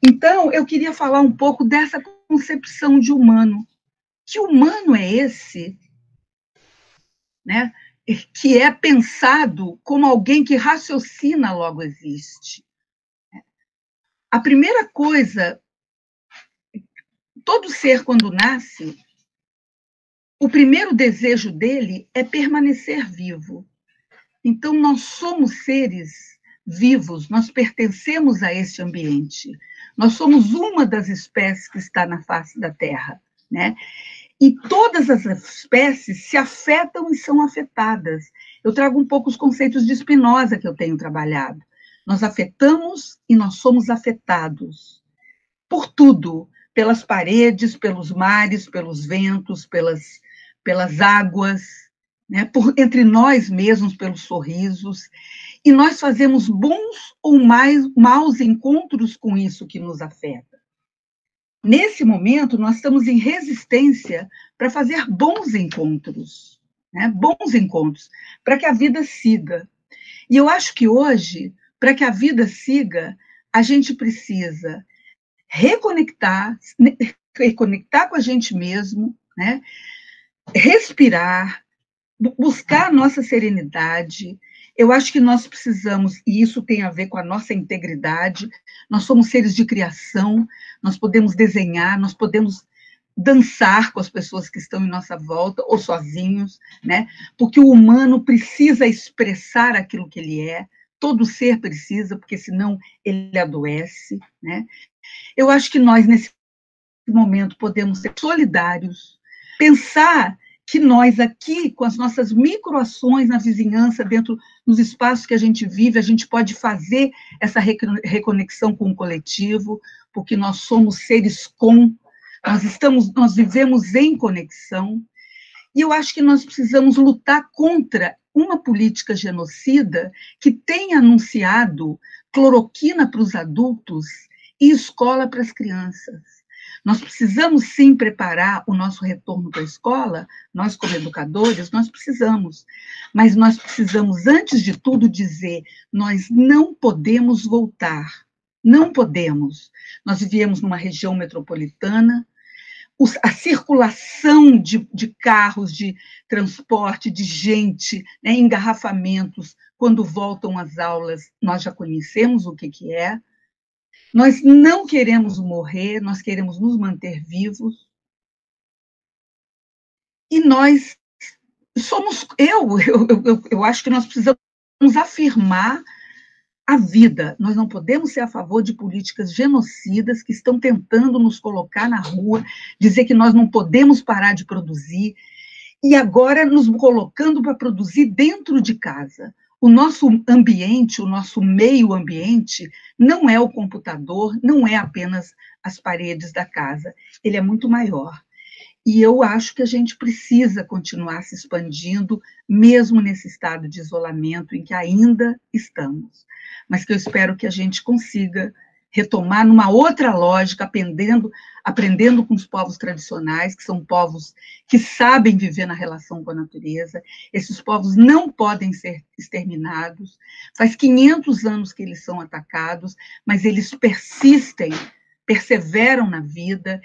Então, eu queria falar um pouco dessa concepção de humano. Que humano é esse, né? Que é pensado como alguém que raciocina, logo existe. A primeira coisa, todo ser, quando nasce, o primeiro desejo dele é permanecer vivo. Então, nós somos seres vivos, nós pertencemos a este ambiente. Nós somos uma das espécies que está na face da Terra, né? E todas as espécies se afetam e são afetadas. Eu trago um pouco os conceitos de Spinoza que eu tenho trabalhado. Nós afetamos e nós somos afetados por tudo, pelas paredes, pelos mares, pelos ventos, pelas águas, né? Entre nós mesmos, pelos sorrisos. E nós fazemos bons ou maus encontros com isso que nos afeta. Nesse momento, nós estamos em resistência para fazer bons encontros, né? Bons encontros, para que a vida siga. E eu acho que hoje, para que a vida siga, a gente precisa reconectar com a gente mesmo, né? Respirar, buscar a nossa serenidade. Eu acho que nós precisamos, e isso tem a ver com a nossa integridade, nós somos seres de criação, nós podemos desenhar, nós podemos dançar com as pessoas que estão em nossa volta, ou sozinhos, né? Porque o humano precisa expressar aquilo que ele é, todo ser precisa, porque senão ele adoece, né? Eu acho que nós, nesse momento, podemos ser solidários, pensar que nós aqui, com as nossas microações na vizinhança, dentro dos espaços que a gente vive, a gente pode fazer essa reconexão com o coletivo, porque nós somos seres nós vivemos em conexão, E eu acho que nós precisamos lutar contra uma política genocida que tem anunciado cloroquina para os adultos e escola para as crianças. Nós precisamos, sim, preparar o nosso retorno para a escola, nós, como educadores, nós precisamos. Mas nós precisamos, antes de tudo, dizer: nós não podemos voltar. Não podemos. Nós vivíamos numa região metropolitana, a circulação de carros, de transporte, de gente, né, engarrafamentos, quando voltam às aulas, nós já conhecemos o que é. Nós não queremos morrer, nós queremos nos manter vivos. E nós somos... Eu acho que nós precisamos afirmar a vida. Nós não podemos ser a favor de políticas genocidas que estão tentando nos colocar na rua, dizer que nós não podemos parar de produzir, e agora nos colocando para produzir dentro de casa. O nosso ambiente, o nosso meio ambiente, não é o computador, não é apenas as paredes da casa, ele é muito maior. E eu acho que a gente precisa continuar se expandindo, mesmo nesse estado de isolamento em que ainda estamos. Mas que eu espero que a gente consiga retomar numa outra lógica, aprendendo com os povos tradicionais, que são povos que sabem viver na relação com a natureza. Esses povos não podem ser exterminados. Faz 500 anos que eles são atacados, mas eles persistem, perseveram na vida.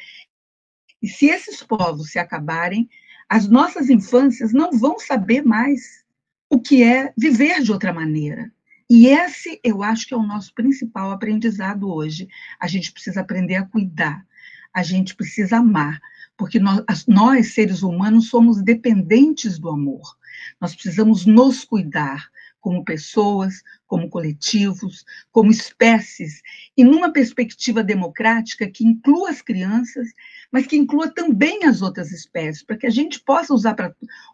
E se esses povos se acabarem, as nossas infâncias não vão saber mais o que é viver de outra maneira. E esse, eu acho que é o nosso principal aprendizado hoje. A gente precisa aprender a cuidar, a gente precisa amar, porque nós, seres humanos, somos dependentes do amor. Nós precisamos nos cuidar como pessoas, como coletivos, como espécies, e numa perspectiva democrática que inclua as crianças, mas que inclua também as outras espécies, para que a gente possa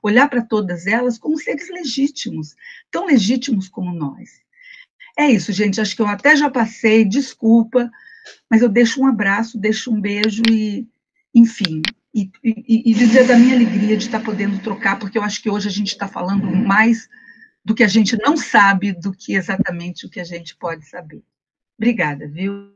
olhar para todas elas como seres legítimos, tão legítimos como nós. É isso, gente, acho que eu até já passei, desculpa, mas eu deixo um abraço, deixo um beijo e, enfim, e dizer da minha alegria de estar podendo trocar, porque eu acho que hoje a gente está falando mais do que a gente não sabe, do que exatamente o que a gente pode saber. Obrigada, viu?